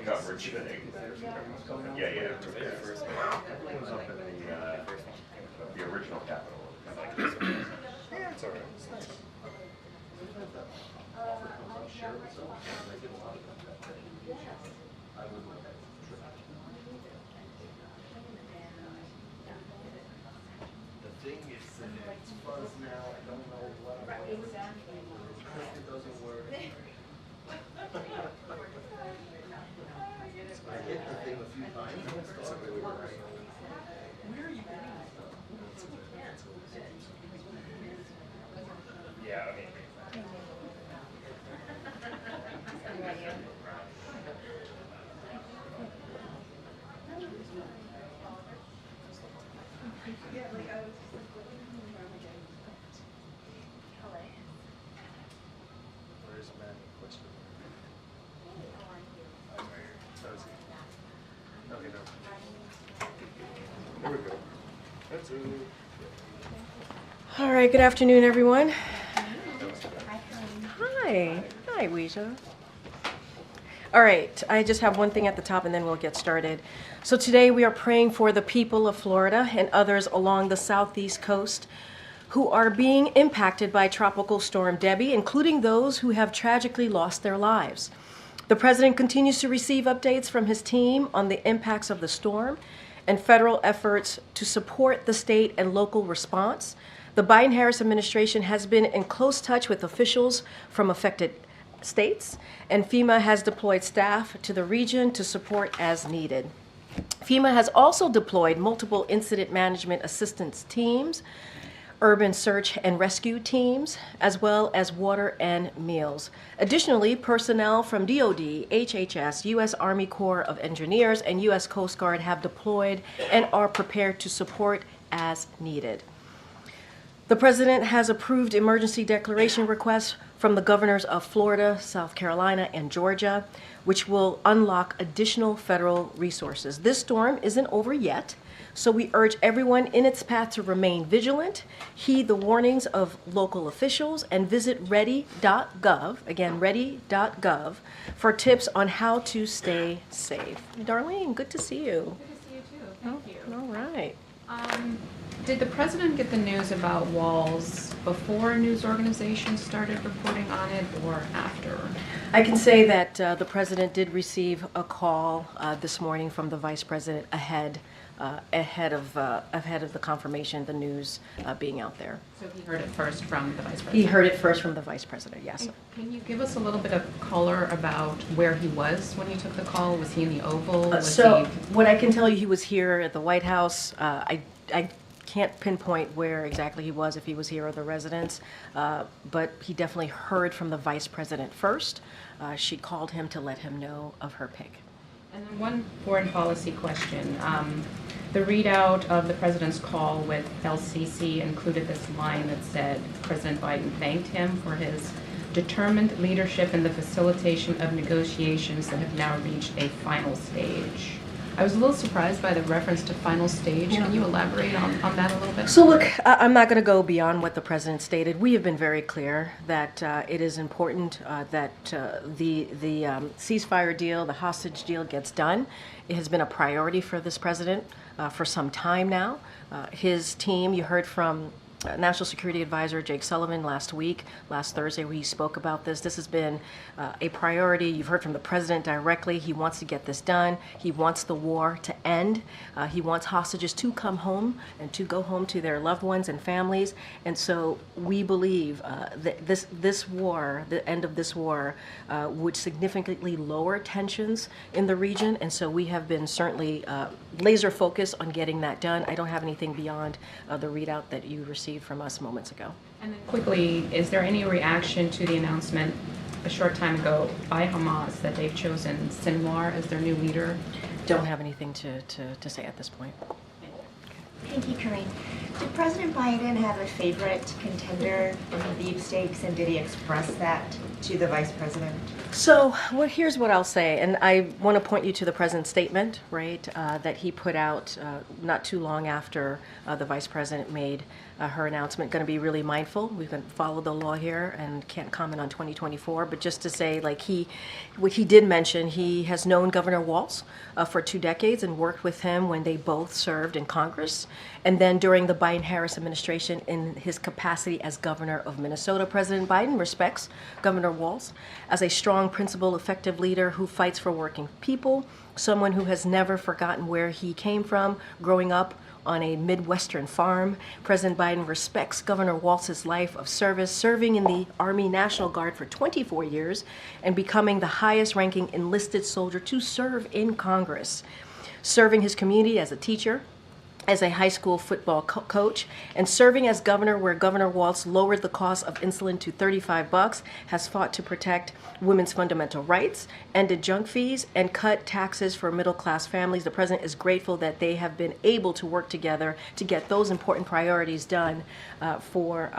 Coverage thing. Yeah. It was up in the original Capitol. Yeah, it's all right. It's nice. The thing is that it's fuzz now. I don't know what it doesn't work. I hit the thing a few times and it started to work. Where are you getting this stuff? Yeah, I mean. Where's Matt? Okay, no. There we go. That's it. All right, good afternoon, everyone. Hi. Hi, Ouija. All right, I just have one thing at the top and then we'll get started. So today we are praying for the people of Florida and others along the southeast coast who are being impacted by Tropical Storm Debbie, including those who have tragically lost their lives. The president continues to receive updates from his team on the impacts of the storm and federal efforts to support the state and local response. The Biden-Harris administration has been in close touch with officials from affected states, and FEMA has deployed staff to the region to support as needed. FEMA has also deployed multiple incident management assistance teams, urban search and rescue teams, as well as water and meals. Additionally, personnel from DoD, HHS, U.S. Army Corps of Engineers, and U.S. Coast Guard have deployed and are prepared to support as needed. The president has approved emergency declaration requests from the governors of Florida, South Carolina, and Georgia, which will unlock additional federal resources. This storm isn't over yet, so we urge everyone in its path to remain vigilant, heed the warnings of local officials, and visit ready.gov, again, ready.gov, for tips on how to stay safe. Darlene, good to see you. Good to see you too. Thank you. All right. Did the president get the news about walls before news organizations started reporting on it or after? I can say that the president did receive a call this morning from the vice president ahead of the confirmation, the news being out there. So he heard it first from the vice president? He heard it first from the vice president, yes. And can you give us a little bit of color about where he was when you took the call? Was he in the Oval? What I can tell you, he was here at the White House. I can't pinpoint where exactly he was, if he was here or the residence, but he definitely heard from the vice president first. She called him to let him know of her pick. And then one foreign policy question. The readout of the president's call with El-Sisi included this line that said President Biden thanked him for his determined leadership in the facilitation of negotiations that have now reached a final stage. I was a little surprised by the reference to final stage. Can you elaborate on that a little bit? So look, I'm not going to go beyond what the president stated. We have been very clear that it is important that the ceasefire deal, the hostage deal gets done. It has been a priority for this president for some time now. His team, you heard from National Security Advisor Jake Sullivan last Thursday, where he spoke about this. This has been a priority. You've heard from the president directly. He wants to get this done. He wants the war to end. He wants hostages to come home and to go home to their loved ones and families. And so we believe that this war, the end of this war, would significantly lower tensions in the region. And so we have been certainly laser focused on getting that done. I don't have anything beyond the readout that you received from us moments ago. And then quickly, is there any reaction to the announcement a short time ago by Hamas that they've chosen Sinwar as their new leader? Don't have anything to say at this point. Thank you, Karine. Did President Biden have a favorite contender in the beefsteaks, and did he express that to the Vice President? So here's what I'll say, and I want to point you to the president's statement, right, that he put out not too long after the Vice President made her announcement. Going to be really mindful. We're going to follow the law here and can't comment on 2024, but just to say, like, what he did mention, he has known Governor Walz for 2 decades and worked with him when they both served in Congress, and then during the Biden-Harris administration in his capacity as governor of Minnesota. President Biden respects Governor Walz as a strong, principled, effective leader who fights for working people, someone who has never forgotten where he came from growing up on a Midwestern farm. President Biden respects Governor Walz's life of service, serving in the Army National Guard for 24 years and becoming the highest ranking enlisted soldier to serve in Congress, serving his community as a teacher, as a high school football coach, and serving as governor where Governor Walz lowered the cost of insulin to $35, has fought to protect women's fundamental rights, ended junk fees, and cut taxes for middle-class families. The president is grateful that they have been able to work together to get those important priorities done for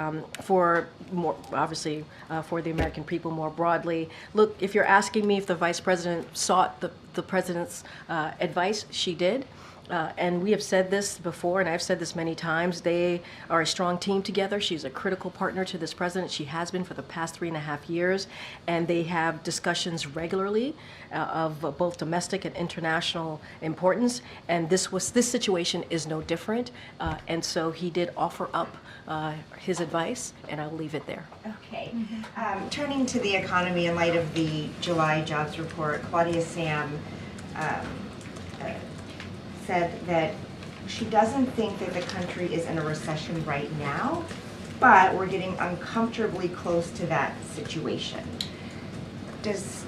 more, obviously, for the American people more broadly. Look, if you're asking me if the vice president sought the president's advice, she did. And we have said this before, and I've said this many times, they are a strong team together. She's a critical partner to this president. She has been for the past 3.5 years, and they have discussions regularly of both domestic and international importance. And this situation is no different. And so he did offer up his advice, and I'll leave it there. Okay. Turning to the economy in light of the July jobs report, Claudia Sam said that she doesn't think that the country is in a recession right now, but we're getting uncomfortably close to that situation. Does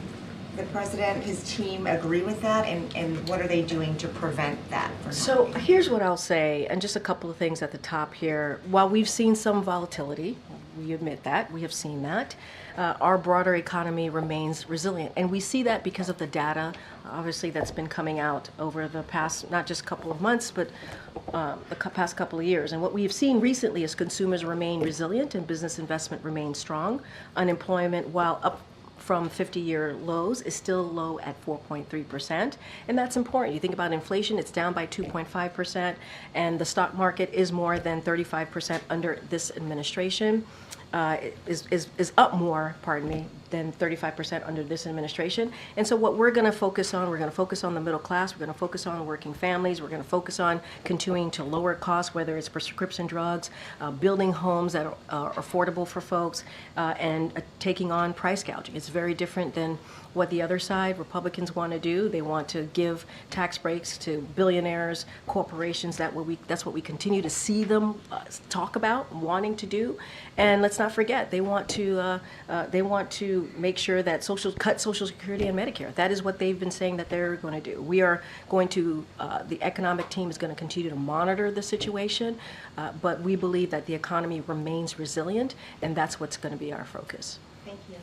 the president, his team, agree with that, and what are they doing to prevent that from So happening? here's what I'll say, and just a couple of things at the top here. While we've seen some volatility, we admit that, we have seen that, our broader economy remains resilient. And we see that because of the data, obviously, that's been coming out over the past, not just couple of months, but the past couple of years. And what we've seen recently is consumers remain resilient and business investment remains strong. Unemployment, while up from 50-year lows, is still low at 4.3%. And that's important. You think about inflation, it's down by 2.5%, and the stock market is more than 35% under this administration. Is up more, pardon me, than 35% under this administration. And so what we're going to focus on, we're going to focus on the middle class, we're going to focus on working families, we're going to focus on continuing to lower costs, whether it's prescription drugs, building homes that are affordable for folks, and taking on price gouging. It's very different than what the other side, Republicans, want to do. They want to give tax breaks to billionaires, corporations. That's what we continue to see them talk about, wanting to do. And let's not forget, they want to make sure that cut Social Security and Medicare. That is what they've been saying that they're going to do. We are going to, the economic team is going to continue to monitor the situation, but we believe that the economy remains resilient, and that's what's going to be our focus. Thank you.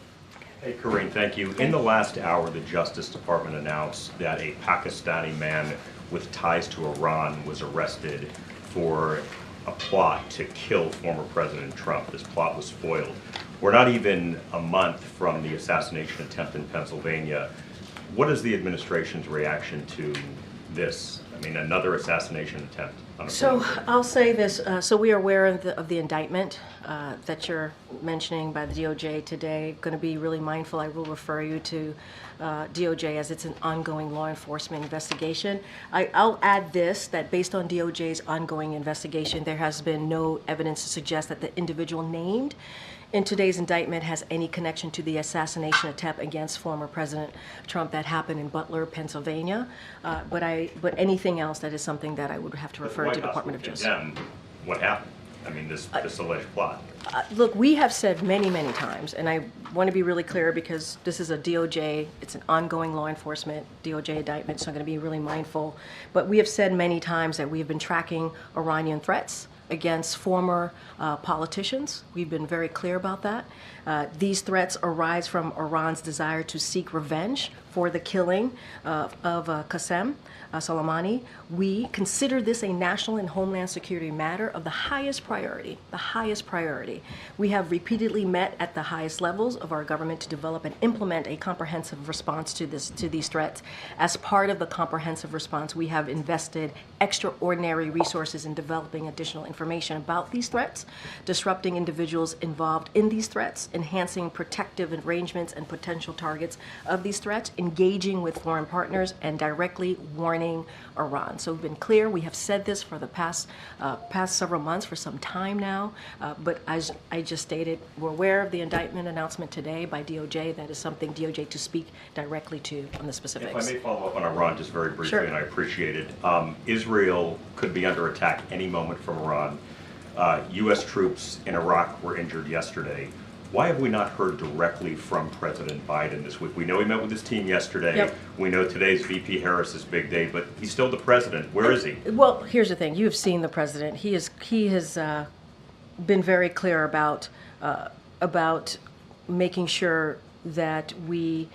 Hey, Karine, thank you. In the last hour, the Justice Department announced that a Pakistani man with ties to Iran was arrested for a plot to kill former President Trump. This plot was foiled. We're not even a month from the assassination attempt in Pennsylvania. What is the administration's reaction to this? I mean, another assassination attempt. on a So preliminary? I'll say this, so we are aware of the indictment that you're mentioning by the DOJ today. Going to be really mindful. I will refer you to DOJ as it's an ongoing law enforcement investigation. I'll add this, that based on DOJ's ongoing investigation, there has been no evidence to suggest that the individual named in today's indictment has any connection to the assassination attempt against former President Trump that happened in Butler, Pennsylvania. But anything else, that is something that I would have to But the refer White to House Department will of Justice. condemn what happened. I mean, this alleged plot. Look, we have said many, many times, and I want to be really clear because this is a DOJ, it's an ongoing law enforcement DOJ indictment, so I'm going to be really mindful. But we have said many times that we have been tracking Iranian threats against former politicians. We've been very clear about that. These threats arise from Iran's desire to seek revenge for the killing of Qasem Soleimani. We consider this a national and homeland security matter of the highest priority, the highest priority. We have repeatedly met at the highest levels of our government to develop and implement a comprehensive response to these threats. As part of the comprehensive response, we have invested extraordinary resources in developing additional information about these threats, disrupting individuals involved in these threats, enhancing protective arrangements and potential targets of these threats, engaging with foreign partners, and directly warning Iran. So we've been clear. We have said this for the past several months, for some time now. But as I just stated, we're aware of the indictment announcement today by DOJ. That is something DOJ to speak directly to on the specifics. If I may follow up on Iran just very briefly, Sure. and I appreciate it. Israel could be under attack any moment from Iran. U.S. troops in Iraq were injured yesterday. Why have we not heard directly from President Biden this week? We know he met with his team yesterday. Yep. We know today's VP Harris's big day, but he's still the president. Where is he? Well, here's the thing. You have seen the president. He has been very clear about making sure that we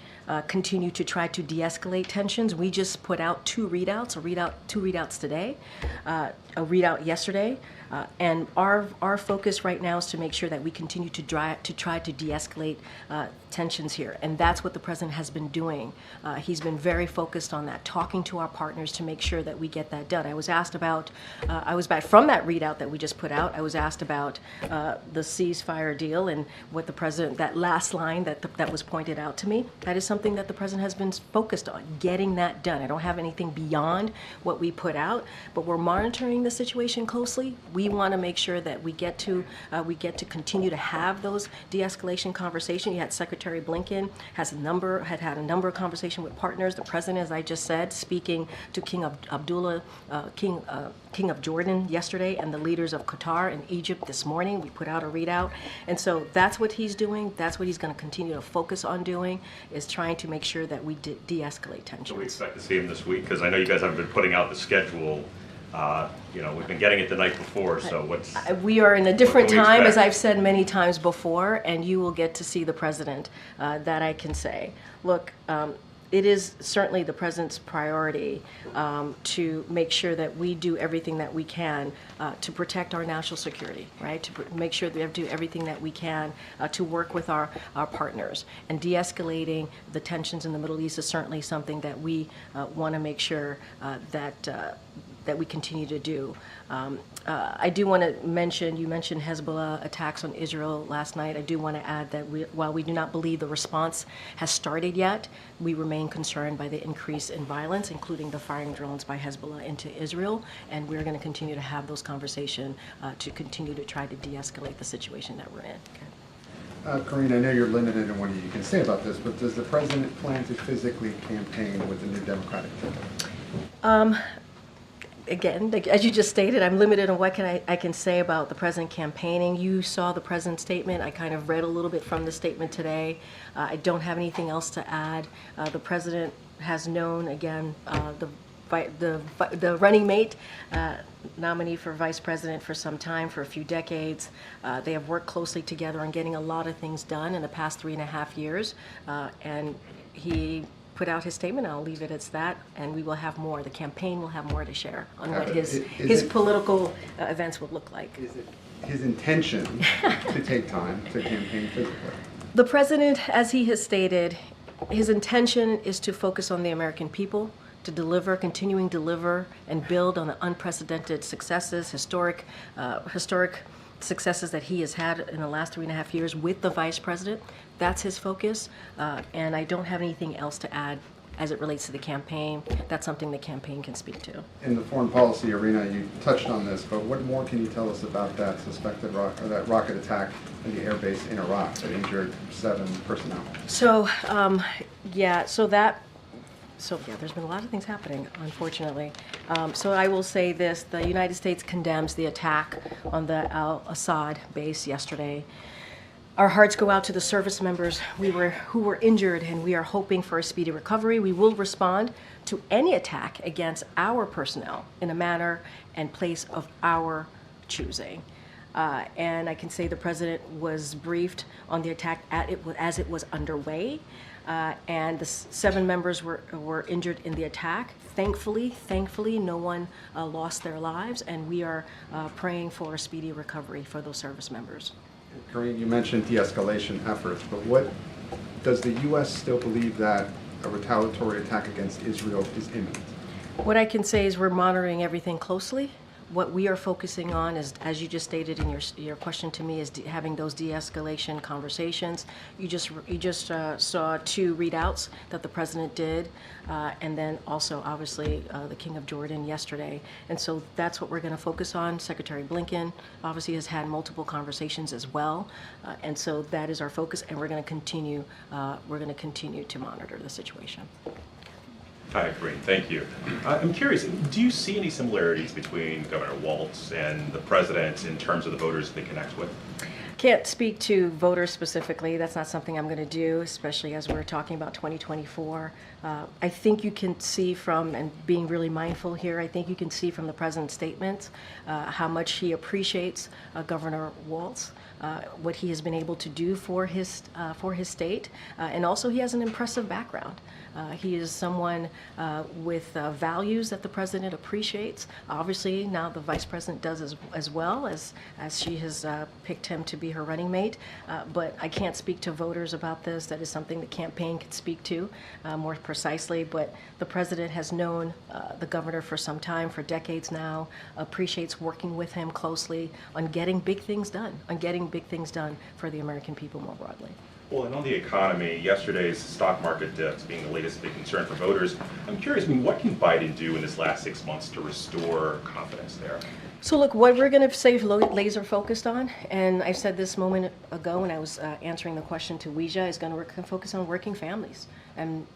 continue to try to de-escalate tensions. We just put out two readouts today, a readout yesterday, and our focus right now is to make sure that we continue to try to de-escalate tensions here, and that's what the president has been doing. He's been very focused on that, talking to our partners to make sure that we get that done. I was asked about, from that readout that we just put out, I was asked about the ceasefire deal and what the president, that last line that was pointed out to me. That is something that the president has been focused on, getting that done. I don't have anything beyond what we put out, but we're monitoring the situation closely. We want to make sure that we get to continue to have those de-escalation conversations. You had Secretary Blinken had a number of conversations with partners. The president, as I just said, speaking to King Abdullah, King of Jordan yesterday, and the leaders of Qatar and Egypt this morning. We put out a readout, and so that's what he's doing. That's what he's going to continue to focus on doing, is trying to make sure that we de-escalate tensions. So we expect to see him this week? Because I know you guys haven't been putting out the schedule. We've been getting it the night before, so what's... We are in a different what can we time, as expect? I've said many times before, and you will get to see the president. That I can say. Look, it is certainly the president's priority to make sure that we do everything that we can to protect our national security, right? To make sure that we do everything that we can to work with our partners. And de-escalating the tensions in the Middle East is certainly something that we want to make sure that we continue to do. I do want to mention, you mentioned Hezbollah attacks on Israel last night. I do want to add that while we do not believe the response has started yet, we remain concerned by the increase in violence, including the firing drones by Hezbollah into Israel, and we're going to continue to have those conversations to continue to try to de-escalate the situation that we're in. Okay. Karine, I know you're limited in what you can say about this, but does the president plan to physically campaign with the new Democratic ticket? Again, as you just stated, I'm limited on what I can say about the president campaigning. You saw the president's statement. I kind of read a little bit from the statement today. I don't have anything else to add. The president has known, again, the running mate, nominee for vice president for some time, for a few decades. They have worked closely together on getting a lot of things done in the past 3.5 years, and he put out his statement. I'll leave it as that, and we will have more. The campaign will have more to share on what his political events would look like. Is it his intention to take time to campaign physically? The president, as he has stated, his intention is to focus on the American people, to deliver, continuing to deliver and build on the unprecedented successes, historic successes that he has had in the last 3.5 years with the vice president. That's his focus, and I don't have anything else to add as it relates to the campaign. That's something the campaign can speak to. In the foreign policy arena, you touched on this, but what more can you tell us about that suspected that rocket attack in the air base in Iraq that injured 7 personnel? So, there's been a lot of things happening, unfortunately. So I will say this, the United States condemns the attack on the al-Assad base yesterday. Our hearts go out to the service members who were injured, and we are hoping for a speedy recovery. We will respond to any attack against our personnel in a manner and place of our choosing. And I can say the president was briefed on the attack as it was underway, and the 7 members were injured in the attack. Thankfully, no one lost their lives, and we are praying for a speedy recovery for those service members. Karine, you mentioned de-escalation efforts, but does the U.S. still believe that a retaliatory attack against Israel is imminent? What I can say is we're monitoring everything closely. What we are focusing on is, as you just stated in your question to me, is having those de-escalation conversations. You just saw 2 readouts that the president did, and then also obviously the King of Jordan yesterday. And so that's what we're going to focus on. Secretary Blinken obviously has had multiple conversations as well, and so that is our focus. And we're going to continue. To monitor the situation. Hi, Karine. Thank you. I'm curious, do you see any similarities between Governor Walz and the president in terms of the voters they connect with? Can't speak to voters specifically. That's not something I'm going to do, especially as we're talking about 2024. I think you can see from, and being really mindful here, I think you can see from the president's statements how much he appreciates Governor Walz, what he has been able to do for his state, and also he has an impressive background. He is someone with values that the president appreciates. Obviously, now the vice president does as well, as she has picked him to be her running mate. But I can't speak to voters about this. That is something the campaign can speak to more precisely. But the president has known the governor for some time, for decades now, appreciates working with him closely on getting big things done, for the American people more broadly. Well, and on the economy, yesterday's stock market dips being the latest big concern for voters. I'm curious, what can Biden do in this last 6 months to restore confidence there? So look, what we're going to stay laser focused on, and I said this moment ago when I was answering the question to Weija, is going to focus on working families and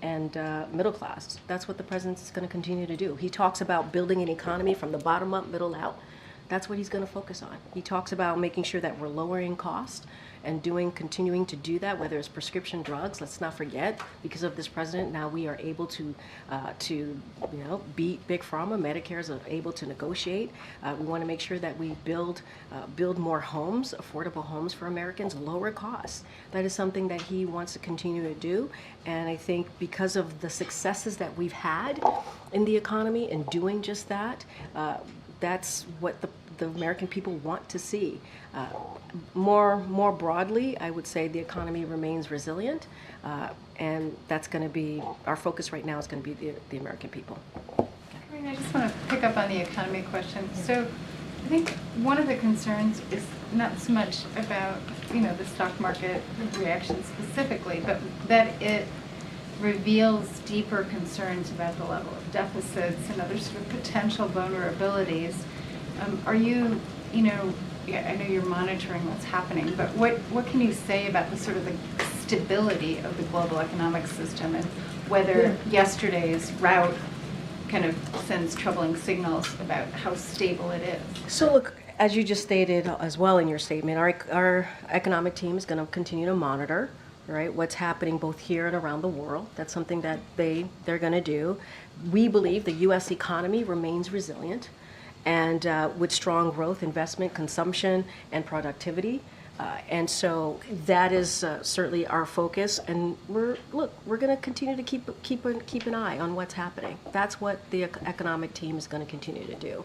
middle class. That's what the president's going to continue to do. He talks about building an economy from the bottom up, middle out. That's what he's going to focus on. He talks about making sure that we're lowering costs and continuing to do that, whether it's prescription drugs. Let's not forget, because of this president, now we are able to beat Big Pharma. Medicare is able to negotiate. We want to make sure that we build more homes, affordable homes for Americans, lower costs. That is something that he wants to continue to do. And I think because of the successes that we've had in the economy in doing just that, that's what the American people want to see. More broadly, I would say the economy remains resilient, and that's going to be our focus right now. Is going to be the American people. I just want to pick up on the economy question. So I think one of the concerns is not so much about the stock market reaction specifically, but that it reveals deeper concerns about the level of deficits and other sort of potential vulnerabilities. Are you, I know you're monitoring what's happening, but what can you say about the sort of the stability of the global economic system and whether yesterday's rout kind of sends troubling signals about how stable it is? So look, as you just stated as well in your statement, our economic team is going to continue to monitor, right, what's happening both here and around the world. That's something that they're going to do. We believe the U.S. economy remains resilient, and with strong growth, investment, consumption, and productivity. And so that is certainly our focus. And we're going to continue to keep an eye on what's happening. That's what the economic team is going to continue to do.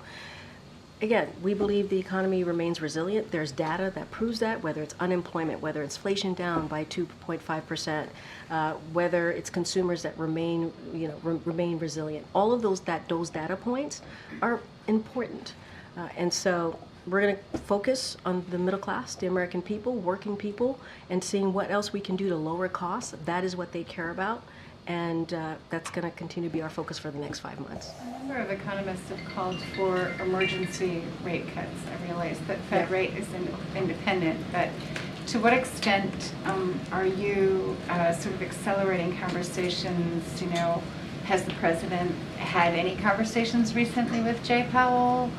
again, we believe the economy remains resilient. There's data that proves that, whether it's unemployment, whether it's inflation down by 2.5%, whether it's consumers that remain, remain resilient. All of those data points are important. And so we're going to focus on the middle class, the American people, working people, and seeing what else we can do to lower costs. That is what they care about. And that's going to continue to be our focus for the next 5 months. A number of economists have called for emergency rate cuts. I realize that Fed rate is independent, but to what extent are you sort of accelerating conversations? Has the president had any conversations recently with Jay Powell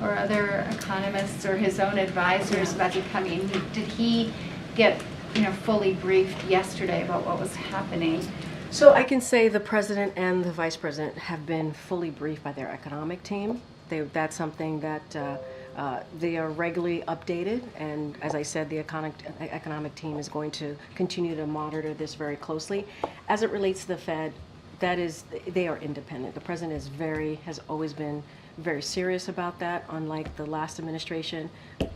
or other economists or his own advisors about the economy? Did he get fully briefed yesterday about what was happening? So I can say the president and the vice president have been fully briefed by their economic team. That's something that they are regularly updated, and as I said, the economic team is going to continue to monitor this very closely. As it relates to the Fed, they are independent. The president has always been very serious about that. Unlike the last administration,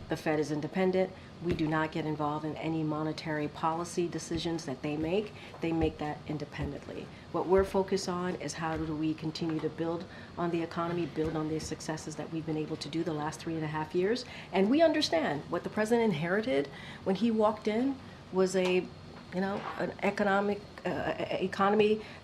the Fed is independent. We do not get involved in any monetary policy decisions that they make. They make that independently. What we're focused on is how do we continue to build on the economy, build on the successes that we've been able to do the last 3.5 years. And we understand what the president inherited when he walked in was an economy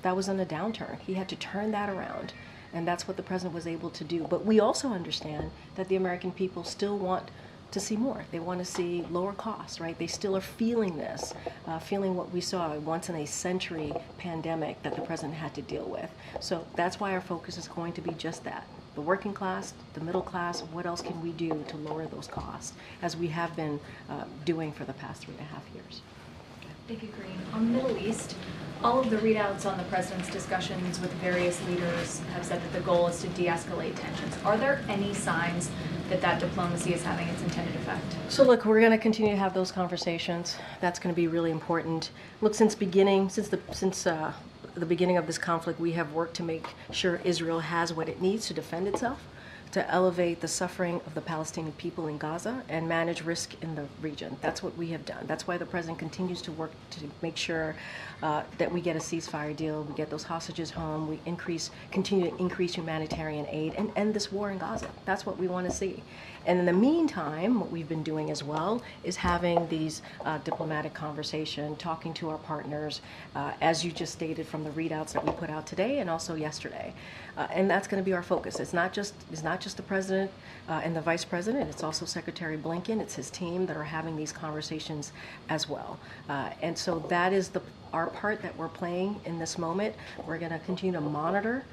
that was in a downturn. He had to turn that around. And that's what the president was able to do. But we also understand that the American people still want to see more. They want to see lower costs, right? They still are feeling this, feeling what we saw once in a century pandemic that the president had to deal with. So that's why our focus is going to be just that. The working class, the middle class, what else can we do to lower those costs, as we have been doing for the past 3.5 years. Thank you, Karine. On the Middle East, all of the readouts on the president's discussions with various leaders have said that the goal is to de-escalate tensions. Are there any signs that diplomacy is having its intended effect? So look, we're going to continue to have those conversations. That's going to be really important. Look, since the beginning of this conflict, we have worked to make sure Israel has what it needs to defend itself, to elevate the suffering of the Palestinian people in Gaza and manage risk in the region. That's what we have done. That's why the president continues to work to make sure that we get a ceasefire deal, we get those hostages home, we continue to increase humanitarian aid and end this war in Gaza. That's what we want to see. And in the meantime, what we've been doing as well is having these diplomatic conversations, talking to our partners, as you just stated from the readouts that we put out today and also yesterday. And that's going to be our focus. It's not just the president and the vice president. It's also Secretary Blinken. It's his team that are having these conversations as well. And so that is our part that we're playing in this moment. We're going to continue to monitor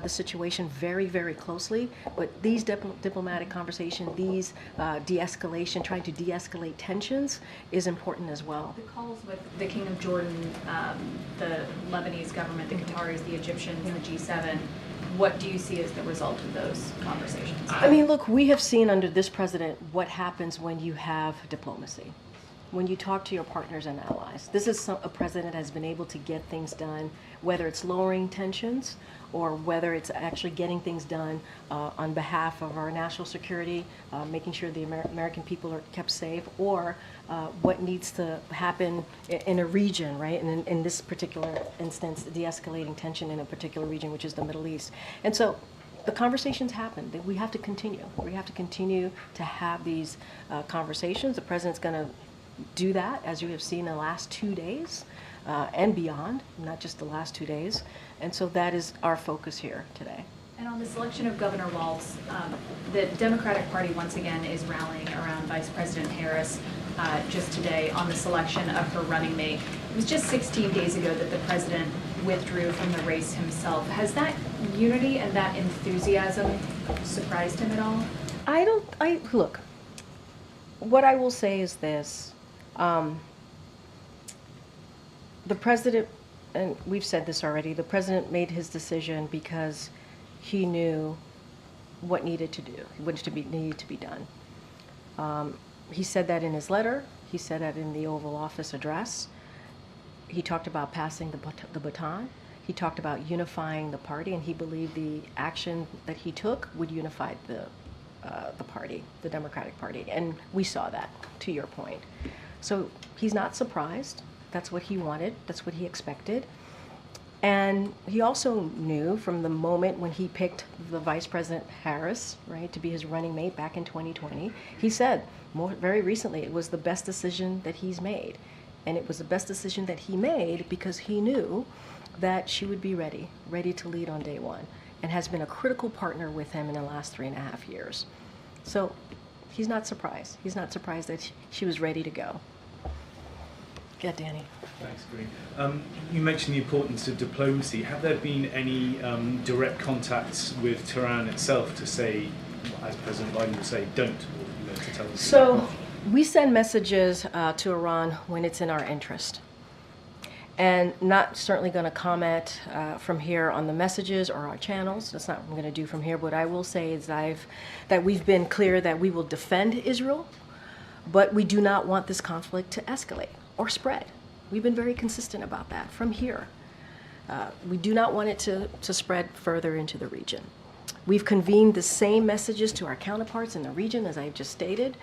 the situation very, very closely. But these diplomatic conversations, these de-escalation, trying to de-escalate tensions is important as well. The calls with the King of Jordan, the Lebanese government, the Qataris, the Egyptians, the G7, what do you see as the result of those conversations? I mean, look, we have seen under this president what happens when you have diplomacy, when you talk to your partners and allies. This is a president that has been able to get things done, whether it's lowering tensions or whether it's actually getting things done on behalf of our national security, making sure the American people are kept safe, or what needs to happen in a region, right? And in this particular instance, de-escalating tension in a particular region, which is the Middle East. And so the conversations happen. We have to continue. We have to continue to have these conversations. The president's going to do that, as you have seen in the last 2 days and beyond, not just the last 2 days. And so that is our focus here today. And on the selection of Governor Walz, the Democratic Party once again is rallying around Vice President Harris just today on the selection of her running mate. It was just 16 days ago that the president withdrew from the race himself. Has that unity and that enthusiasm surprised him at all? Look, what I will say is this. The president, and we've said this already, the president made his decision because he knew what needed to be done. He said that in his letter. He said that in the Oval Office address. He talked about passing the baton. He talked about unifying the party, and he believed the action that he took would unify the party, the Democratic Party, and we saw that, to your point. So he's not surprised. That's what he wanted. That's what he expected. And he also knew from the moment when he picked the Vice President Harris, right, to be his running mate back in 2020, he said very recently it was the best decision that he's made. And it was the best decision that he made because he knew that she would be ready to lead on day one, and has been a critical partner with him in the last 3.5 years. So he's not surprised. He's not surprised that she was ready to go. Yeah, Danny. Thanks, Karine. You mentioned the importance of diplomacy. Have there been any direct contacts with Tehran itself to say, as President Biden would say, don't, or to tell them? So we send messages to Iran when it's in our interest. And not certainly going to comment from here on the messages or our channels. That's not what I'm going to do from here. What I will say is that we've been clear that we will defend Israel, but we do not want this conflict to escalate or spread. We've been very consistent about that from here. We do not want it to spread further into the region. We've convened the same messages to our counterparts in the region, as I just stated,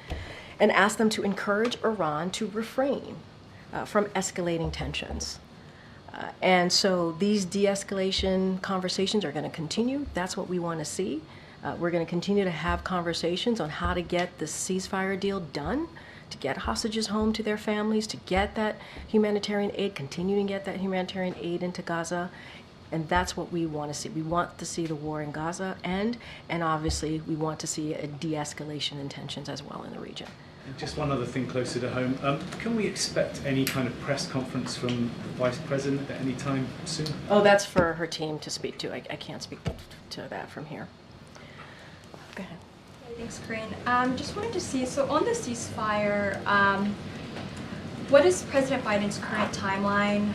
and asked them to encourage Iran to refrain from escalating tensions. And so these de-escalation conversations are going to continue. That's what we want to see. We're going to continue to have conversations on how to get the ceasefire deal done, to get hostages home to their families, to get that humanitarian aid, continue to get that humanitarian aid into Gaza. And that's what we want to see. We want to see the war in Gaza end, and obviously we want to see a de-escalation in tensions as well in the region. And just one other thing closer to home. Can we expect any kind of press conference from the Vice President at any time soon? Oh, that's for her team to speak to. I can't speak to that from here. Go ahead. Thanks, Karine. Just wanted to see, so on the ceasefire, what is President Biden's current timeline?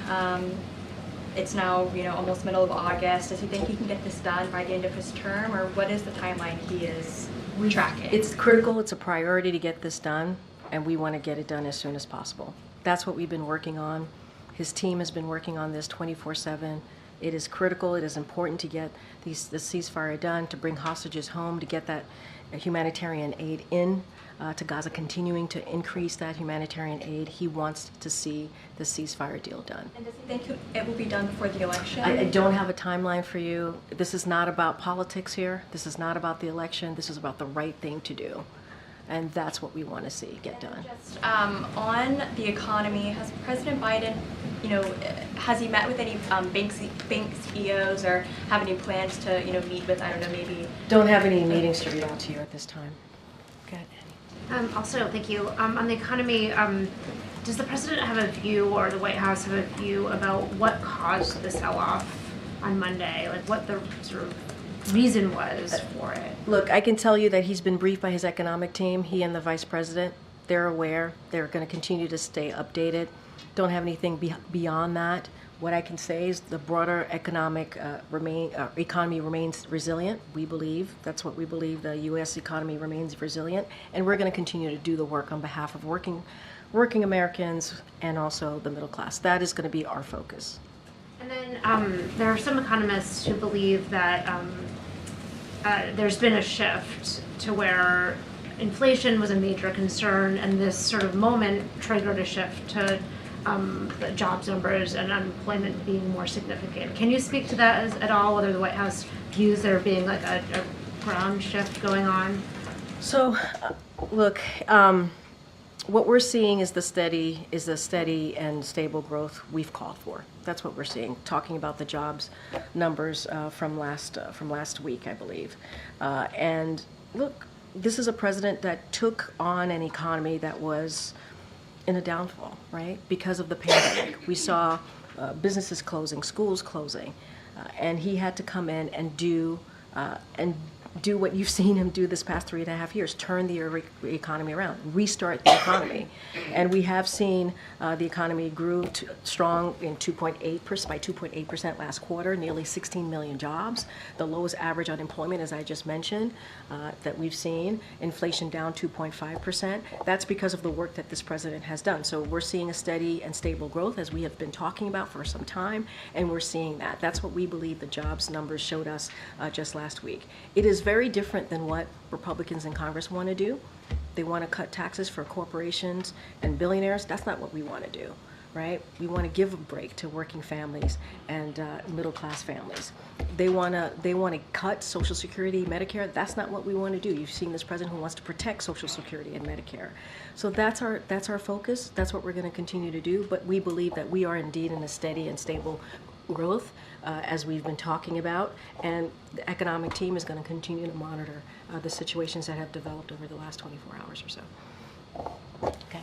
It's now, almost middle of August. Does he think he can get this done by the end of his term, or what is the timeline he is tracking? It's critical. It's a priority to get this done, and we want to get it done as soon as possible. That's what we've been working on. His team has been working on this 24/7. It is critical. It is important to get the ceasefire done, to bring hostages home, to get that humanitarian aid in to Gaza, continuing to increase that humanitarian aid. He wants to see the ceasefire deal done. And does he think it will be done before the election? I don't have a timeline for you. This is not about politics here. This is not about the election. This is about the right thing to do. And that's what we want to see get done. Just on the economy, has President Biden, has he met with any bank CEOs or have any plans to, meet with, I don't know, maybe? Don't have any meetings to read out to you at this time. Go ahead, Annie. Also, thank you. On the economy, does the president have a view, or the White House have a view about what caused the sell-off on Monday? Like what the sort of reason was for it? Look, I can tell you that he's been briefed by his economic team, he and the vice president. They're aware. They're going to continue to stay updated. Don't have anything beyond that. What I can say is the broader economic economy remains resilient. We believe, that's what we believe, the U.S. economy remains resilient, and we're going to continue to do the work on behalf of working Americans and also the middle class. That is going to be our focus. And then there are some economists who believe that there's been a shift to where inflation was a major concern, and this sort of moment triggered a shift to the jobs numbers and unemployment being more significant. Can you speak to that at all, whether the White House views there being like a ground shift going on? So, look, what we're seeing is the steady and stable growth we've called for. That's what we're seeing. Talking about the jobs numbers from last week, I believe. And look, this is a president that took on an economy that was in a downfall, right? Because of the pandemic, we saw businesses closing, schools closing, and he had to come in and do what you've seen him do this past 3.5 years, turn the economy around, restart the economy. And we have seen the economy grew strong in 2.8% last quarter, nearly 16 million jobs, the lowest average unemployment, as I just mentioned, that we've seen, inflation down 2.5%. That's because of the work that this president has done. So we're seeing a steady and stable growth, as we have been talking about for some time, and we're seeing that. That's what we believe the jobs numbers showed us just last week. It is is very different than what Republicans in Congress want to do. They want to cut taxes for corporations and billionaires. That's not what we want to do, right? We want to give a break to working families and middle-class families. They want to cut Social Security, Medicare. That's not what we want to do. You've seen this president who wants to protect Social Security and Medicare. So that's our focus. That's what we're going to continue to do. But we believe that we are indeed in a steady and stable growth, as we've been talking about, and the economic team is going to continue to monitor the situations that have developed over the last 24 hours or so. Okay.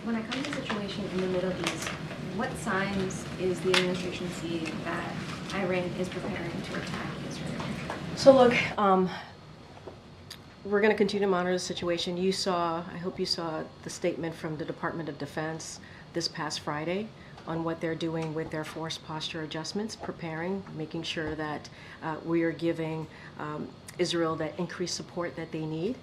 When it comes to the situation in the Middle East, what signs is the administration seeing that Iran is preparing to attack Israel? So look, we're going to continue to monitor the situation. I hope you saw the statement from the Department of Defense this past Friday on what they're doing with their force posture adjustments, preparing, making sure that we are giving Israel that increased support that they need.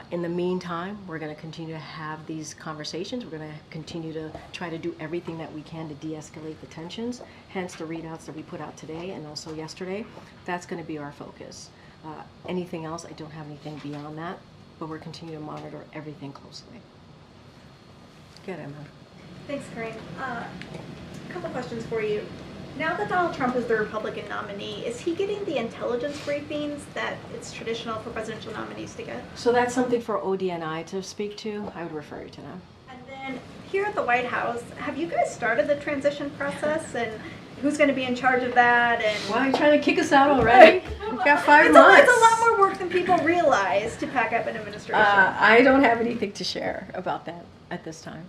In the meantime, we're going to continue to have these conversations. We're going to continue to try to do everything that we can to de-escalate the tensions, hence the readouts that we put out today and also yesterday. That's going to be our focus. Anything else, I don't have anything beyond that, but we're continuing to monitor everything closely. Good, Emma. Thanks, Karine. A couple questions for you. Now that Donald Trump is the Republican nominee, is he getting the intelligence briefings that it's traditional for presidential nominees to get? So that's something for ODNI to speak to. I would refer you to them. And then here at the White House, have you guys started the transition process, and who's going to be in charge of that? And Why are you trying to kick us out already? We've got 5 it's months. a lot more work than people realize to pack up an administration. I don't have anything to share about that at this time.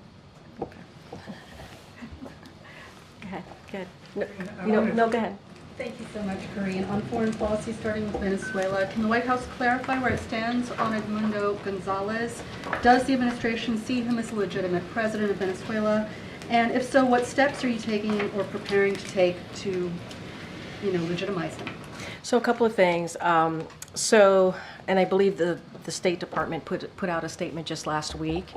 Okay. Go ahead. Good. No, go ahead. Thank you so much, Karine. On foreign policy, starting with Venezuela, can the White House clarify where it stands on Edmundo Gonzalez? Does the administration see him as a legitimate president of Venezuela? And if so, what steps are you taking or preparing to take to, legitimize him? So a couple of things. And I believe the State Department put out a statement just last week.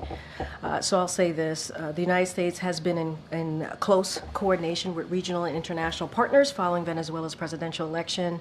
So I'll say this. The United States has been in close coordination with regional and international partners following Venezuela's presidential election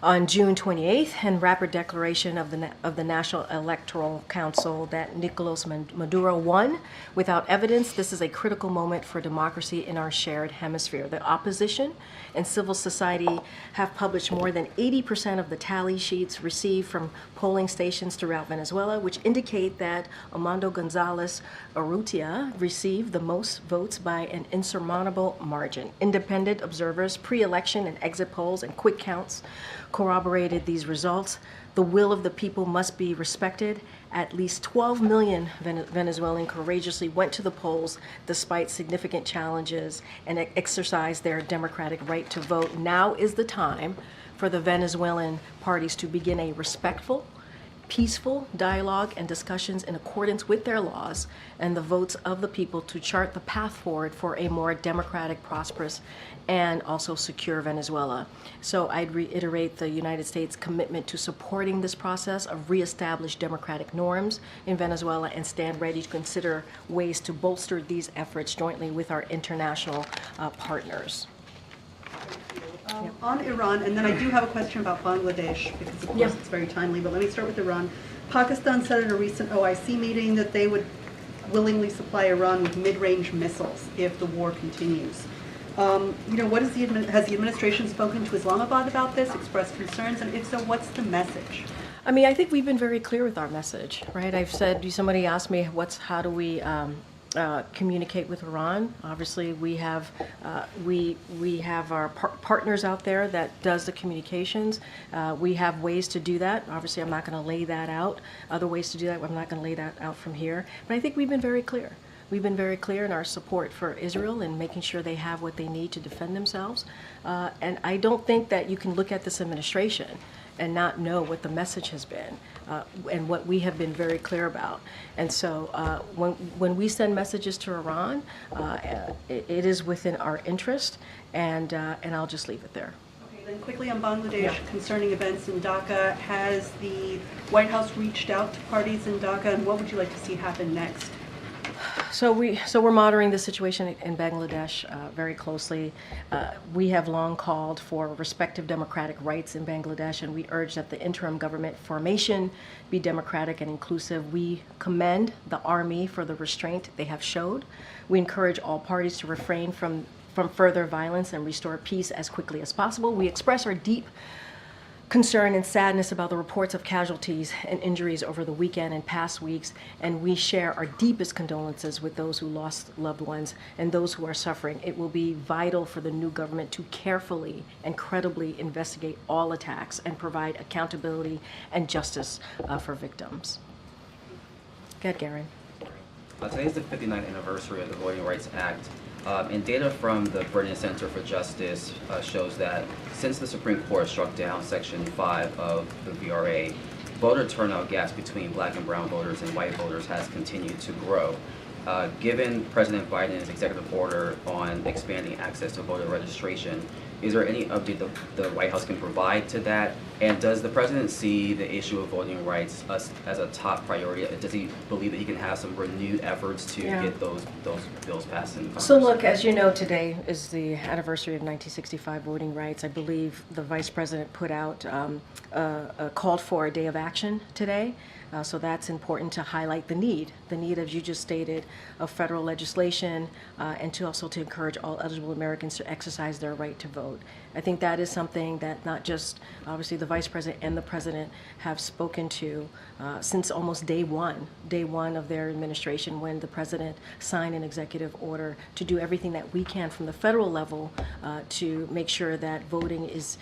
on June 28th and rapid declaration of the National Electoral Council that Nicolas Maduro won without evidence. This is a critical moment for democracy in our shared hemisphere. The opposition and civil society have published more than 80% of the tally sheets received from polling stations throughout Venezuela, which indicate that Armando Gonzalez Urrutia received the most votes by an insurmountable margin. Independent observers, pre-election and exit polls, and quick counts corroborated these results. The will of the people must be respected. At least 12 million Venezuelans courageously went to the polls despite significant challenges and exercised their democratic right to vote. Now is the time for the Venezuelan parties to begin a respectful, peaceful dialogue and discussions in accordance with their laws and the votes of the people to chart the path forward for a more democratic, prosperous, and also secure Venezuela. So I'd reiterate the United States' commitment to supporting this process of reestablished democratic norms in Venezuela and stand ready to consider ways to bolster these efforts jointly with our international partners. On Iran, and then I do have a question about Bangladesh, because of course it's very timely, but let me start with Iran. Pakistan said at a recent OIC meeting that they would willingly supply Iran with mid-range missiles if the war continues. What is has the administration spoken to Islamabad about this, expressed concerns, and if so, what's the message? I think we've been very clear with our message, right? I've said, somebody asked me, how do we communicate with Iran? Obviously, we have our partners out there that does the communications. We have ways to do that. Obviously, I'm not going to lay that out. Other ways to do that, I'm not going to lay that out from here. But I think we've been very clear. We've been very clear in our support for Israel and making sure they have what they need to defend themselves. And I don't think that you can look at this administration and not know what the message has been and what we have been very clear about. And so when we send messages to Iran, it is within our interest, and I'll just leave it there. Okay, then quickly on Bangladesh, concerning events in Dhaka, has the White House reached out to parties in Dhaka, and what would you like to see happen next? So we're monitoring the situation in Bangladesh very closely. We have long called for respective democratic rights in Bangladesh, and we urge that the interim government formation be democratic and inclusive. We commend the army for the restraint they have showed. We encourage all parties to refrain from further violence and restore peace as quickly as possible. We express our deep concern and sadness about the reports of casualties and injuries over the weekend and past weeks, and we share our deepest condolences with those who lost loved ones and those who are suffering. It will be vital for the new government to carefully and credibly investigate all attacks and provide accountability and justice for victims. Go ahead, Garen. Today is the 59th anniversary of the Voting Rights Act. And data from the Brennan Center for Justice shows that since the Supreme Court struck down Section 5 of the VRA, voter turnout gaps between black and brown voters and white voters has continued to grow. Given President Biden's executive order on expanding access to voter registration, is there any update the White House can provide to that? And does the president see the issue of voting rights as a top priority? Does he believe that he can have some renewed efforts to get those bills passed in Congress? So look, as you know, today is the anniversary of 1965 voting rights. I believe the vice president put out called for a day of action today. So that's important to highlight the need, as you just stated, of federal legislation and to also to encourage all eligible Americans to exercise their right to vote. I think that is something that not just obviously the vice president and the president have spoken to since almost day one of their administration, when the president signed an executive order to do everything that we can from the federal level to make sure that voting is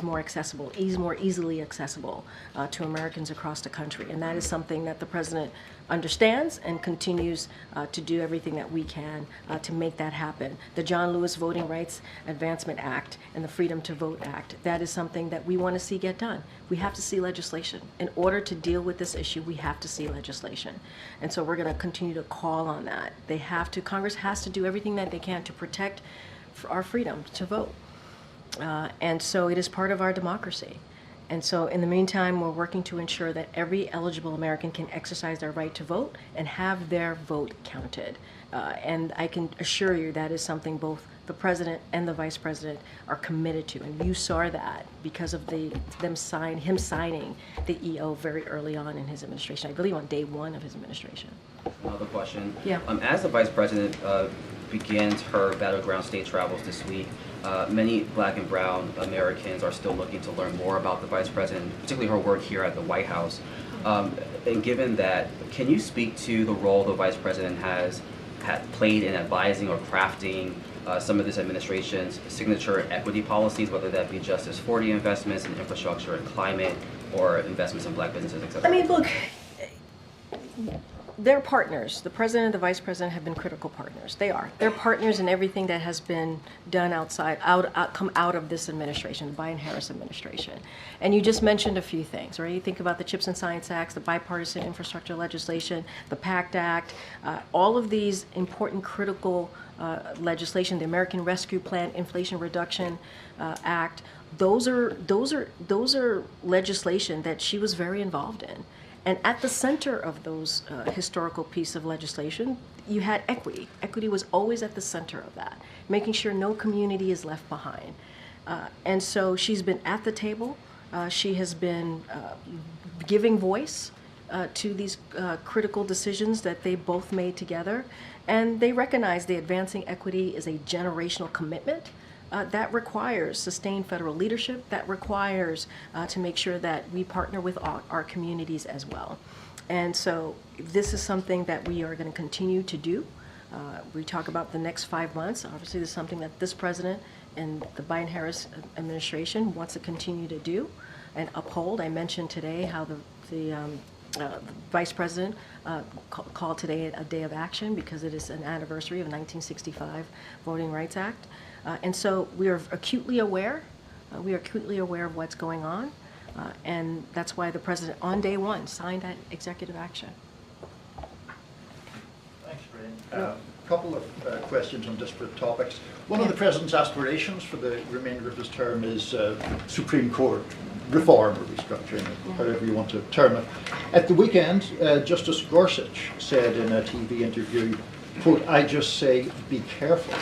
more accessible, more easily accessible to Americans across the country. And that is something that the president understands and continues to do everything that we can to make that happen. The John Lewis Voting Rights Advancement Act and the Freedom to Vote Act, that is something that we want to see get done. We have to see legislation. In order to deal with this issue, we have to see legislation. And so we're going to continue to call on that. Congress has to do everything that they can to protect our freedom to vote. And so it is part of our democracy. And so in the meantime, we're working to ensure that every eligible American can exercise their right to vote and have their vote counted. And I can assure you that is something both the president and the vice president are committed to. And you saw that because of him signing the EO very early on in his administration, I believe on day one of his administration. Another question. Yeah. As the vice president begins her battleground state travels this week, many black and brown Americans are still looking to learn more about the vice president, particularly her work here at the White House. And given that, can you speak to the role the vice president had played in advising or crafting some of this administration's signature equity policies, whether that be Justice 40 investments in infrastructure and climate, or investments in black businesses, et cetera? I mean, look, they're partners. The president and the vice president have been critical partners. They are. They're partners in everything that has been done come out of this administration, the Biden-Harris administration. And you just mentioned a few things, right? You think about the CHIPS and Science Acts, the bipartisan infrastructure legislation, the PACT Act, all of these important critical legislation, the American Rescue Plan, Inflation Reduction Act. Those are legislation that she was very involved in. And at the center of those historical piece of legislation, you had equity. Equity was always at the center of that, making sure no community is left behind. And so she's been at the table. She has been giving voice to these critical decisions that they both made together. And they recognize that advancing equity is a generational commitment. That requires sustained federal leadership. That requires to make sure that we partner with our communities as well. And so this is something that we are going to continue to do. We talk about the next 5 months. Obviously, this is something that this president and the Biden-Harris administration wants to continue to do and uphold. I mentioned today how the vice president called today a day of action because it is an anniversary of 1965 Voting Rights Act. And so we are acutely aware. We are acutely aware of what's going on. And that's why the president on day one signed that executive action. Thanks, Karine. A couple of questions on disparate topics. One of the president's aspirations for the remainder of his term is Supreme Court reform or restructuring, however you want to term it. At the weekend, Justice Gorsuch said in a TV interview quote, I just say, be careful.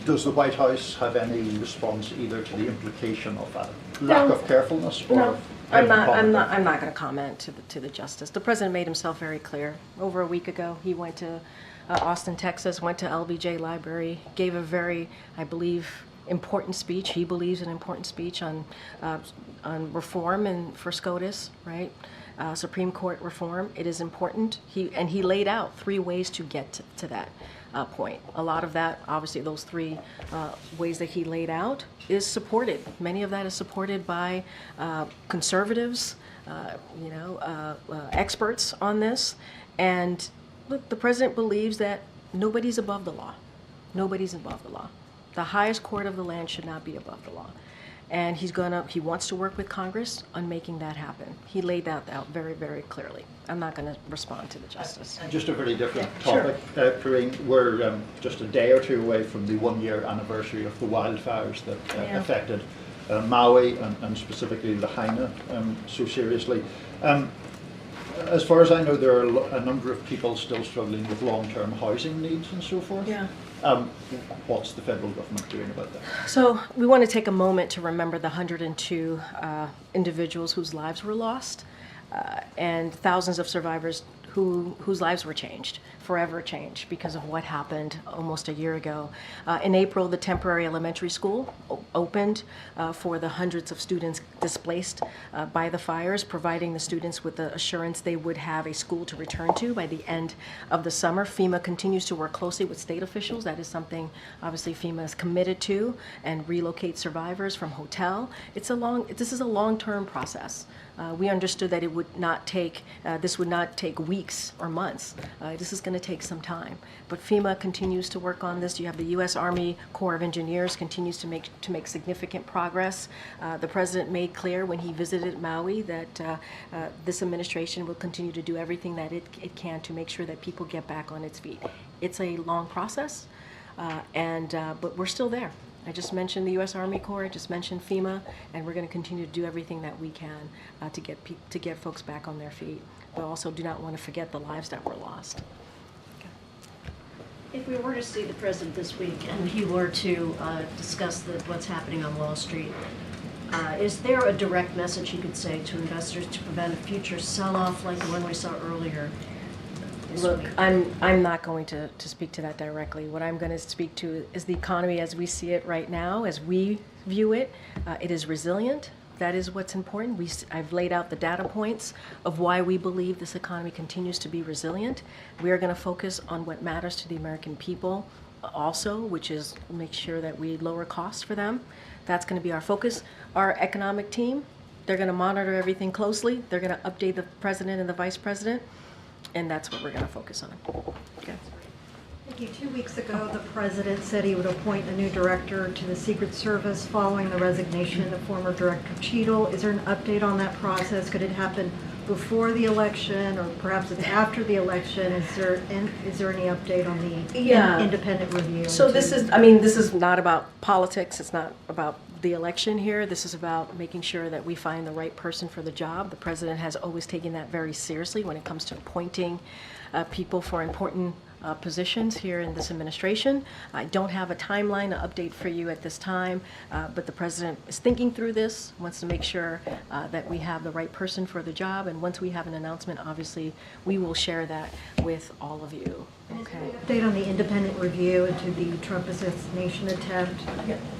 Does the White House have any response either to the implication of that lack No. of carefulness? Or No, any I'm not comment? going to comment to the justice. The president made himself very clear. Over a week ago, he went to Austin, Texas, went to LBJ Library, gave a very, I believe, important speech. He believes an important speech on reform and for SCOTUS, right? Supreme Court reform. It is important. He laid out 3 ways to get to that point. A lot of that, obviously, those 3 ways that he laid out is supported. Many of that is supported by conservatives, experts on this. And look, the president believes that nobody's above the law. Nobody's above the law. The highest court of the land should not be above the law. And he wants to work with Congress on making that happen. He laid that out very, very clearly. I'm not going to respond to the justice. Just a very different Sure. topic, Karine. We're just a day or 2 away from the 1-year anniversary of the wildfires that affected Maui and specifically Lahaina so seriously. As far as I know, there are a number of people still struggling with long-term housing needs and so forth. Yeah. What's the federal government doing about that? So we want to take a moment to remember the 102 individuals whose lives were lost and thousands of survivors whose lives were changed, forever changed, because of what happened almost a year ago. In April, the temporary elementary school opened for the hundreds of students displaced by the fires, providing the students with the assurance they would have a school to return to by the end of the summer. FEMA continues to work closely with state officials. That is something, obviously, FEMA is committed to, and relocate survivors from hotel. This is a long-term process. We understood that it would not take, this would not take weeks or months. This is going to take some time. But FEMA continues to work on this. You have the U.S. Army Corps of Engineers continues to make significant progress. The president made clear when he visited Maui that this administration will continue to do everything that it can to make sure that people get back on its feet. It's a long process, but we're still there. I just mentioned the U.S. Army Corps, I just mentioned FEMA, and we're going to continue to do everything that we can to get folks back on their feet, but also do not want to forget the lives that were lost. If we were to see the president this week and he were to discuss what's happening on Wall Street, is there a direct message he could say to investors to prevent a future sell-off like the one we saw earlier? Look, I'm not going to speak to that directly. What I'm going to speak to is the economy as we see it right now, as we view it. It is resilient. That is what's important. I've laid out the data points of why we believe this economy continues to be resilient. We are going to focus on what matters to the American people also, which is make sure that we lower costs for them. That's going to be our focus. Our economic team, they're going to monitor everything closely. They're going to update the president and the vice president. And that's what we're going to focus on. Okay. Thank you. 2 weeks ago, the president said he would appoint a new director to the Secret Service following the resignation of the former director Cheadle. Is there an update on that process? Could it happen before the election, or perhaps it's after the election? Is there any update on the independent review? So this is not about politics. It's not about the election here. This is about making sure that we find the right person for the job. The president has always taken that very seriously when it comes to appointing people for important positions here in this administration. I don't have a timeline update for you at this time, but the president is thinking through this, wants to make sure that we have the right person for the job, and once we have an announcement, obviously, we will share that with all of you. Okay. Update on the independent review into the Trump assassination attempt?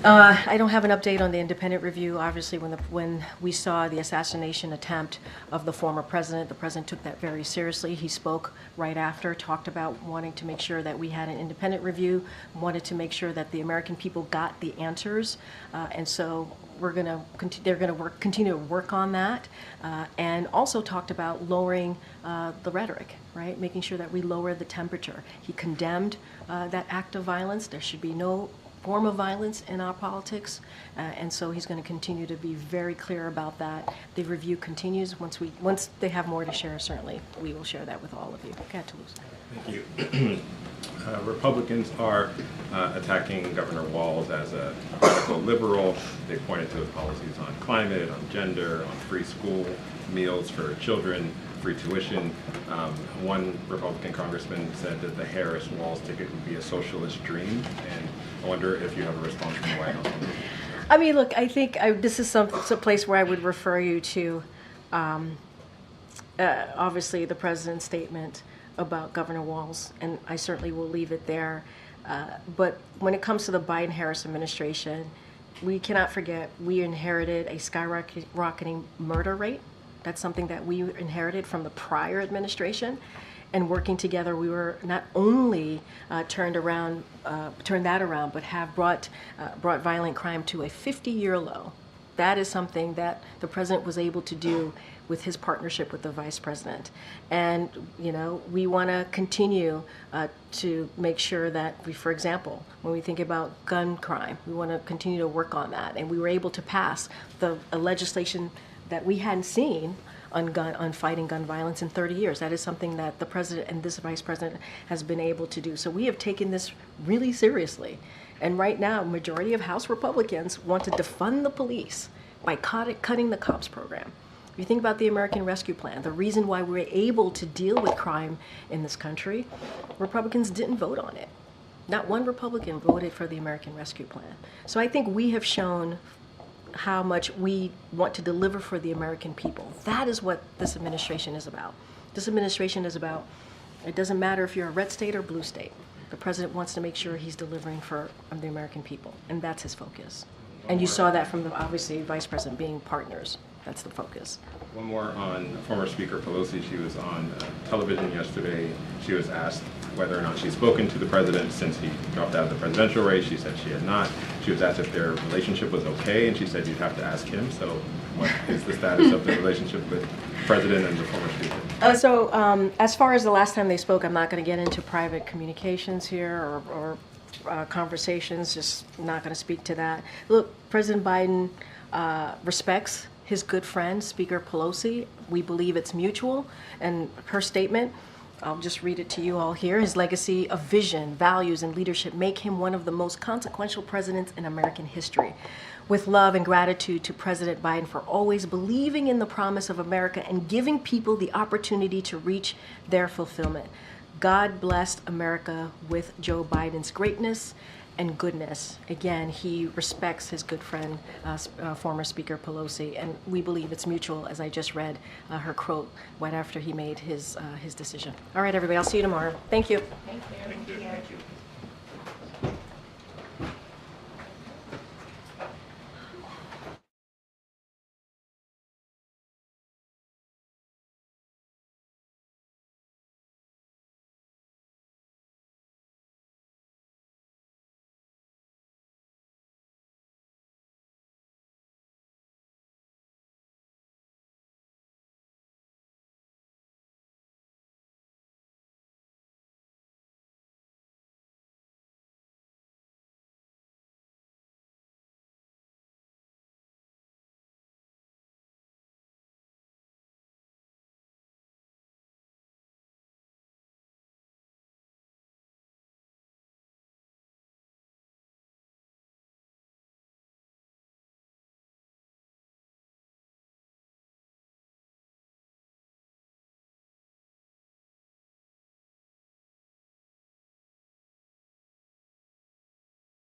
I don't have an update on the independent review. Obviously, when we saw the assassination attempt of the former president, the president took that very seriously. He spoke right after, talked about wanting to make sure that we had an independent review, wanted to make sure that the American people got the answers, and so they're going to continue to work on that, and also talked about lowering the rhetoric, right? Making sure that we lower the temperature. He condemned that act of violence. There should be no form of violence in our politics, and so he's going to continue to be very clear about that. The review continues. Once they have more to share, certainly we will share that with all of you. Okay, Toulouse. Thank you. Republicans are attacking Governor Walz as a radical liberal. They pointed to his policies on climate, on gender, on free school meals for children. free tuition. One Republican congressman said that the Harris-Walz ticket would be a socialist dream, and I wonder if you have a response from the White House on this. I mean, look, I think this is some place where I would refer you to, obviously, the president's statement about Governor Walz, and I certainly will leave it there. But when it comes to the Biden-Harris administration, we cannot forget we inherited a skyrocketing murder rate. That's something that we inherited from the prior administration. And working together, we were not only turned that around, but have brought violent crime to a 50-year low. That is something that the president was able to do with his partnership with the vice president. And, you know, we want to continue to make sure that we, for example, when we think about gun crime, we want to continue to work on that. And we were able to pass a legislation that we hadn't seen on fighting gun violence in 30 years. That is something that the president and this vice president has been able to do. So we have taken this really seriously. And right now, majority of House Republicans want to defund the police by cutting the COPS program. If you think about the American Rescue Plan, the reason why we're able to deal with crime in this country, Republicans didn't vote on it. Not one Republican voted for the American Rescue Plan. So I think we have shown how much we want to deliver for the American people. That is what this administration is about. This administration is about, it doesn't matter if you're a red state or blue state. The president wants to make sure he's delivering for the American people, and that's his focus. And you saw that from the, obviously, vice president being partners. That's the focus. One more on former Speaker Pelosi. She was on television yesterday. She was asked whether or not she's spoken to the president since he dropped out of the presidential race. She said she had not. She was asked if their relationship was okay, and she said you'd have to ask him. So what is the status of the relationship with the president and the former speaker? So as far as the last time they spoke, I'm not going to get into private communications here or conversations, just not going to speak to that. Look, President Biden respects his good friend, Speaker Pelosi. We believe it's mutual. And her statement, I'll just read it to you all here. His legacy of vision, values, and leadership make him one of the most consequential presidents in American history. With love and gratitude to President Biden for always believing in the promise of America and giving people the opportunity to reach their fulfillment. God blessed America with Joe Biden's greatness and goodness. Again, he respects his good friend, former Speaker Pelosi, and we believe it's mutual, as I just read her quote right after he made his decision. All right, everybody, I'll see you tomorrow. Thank you. Thank you. Thank you.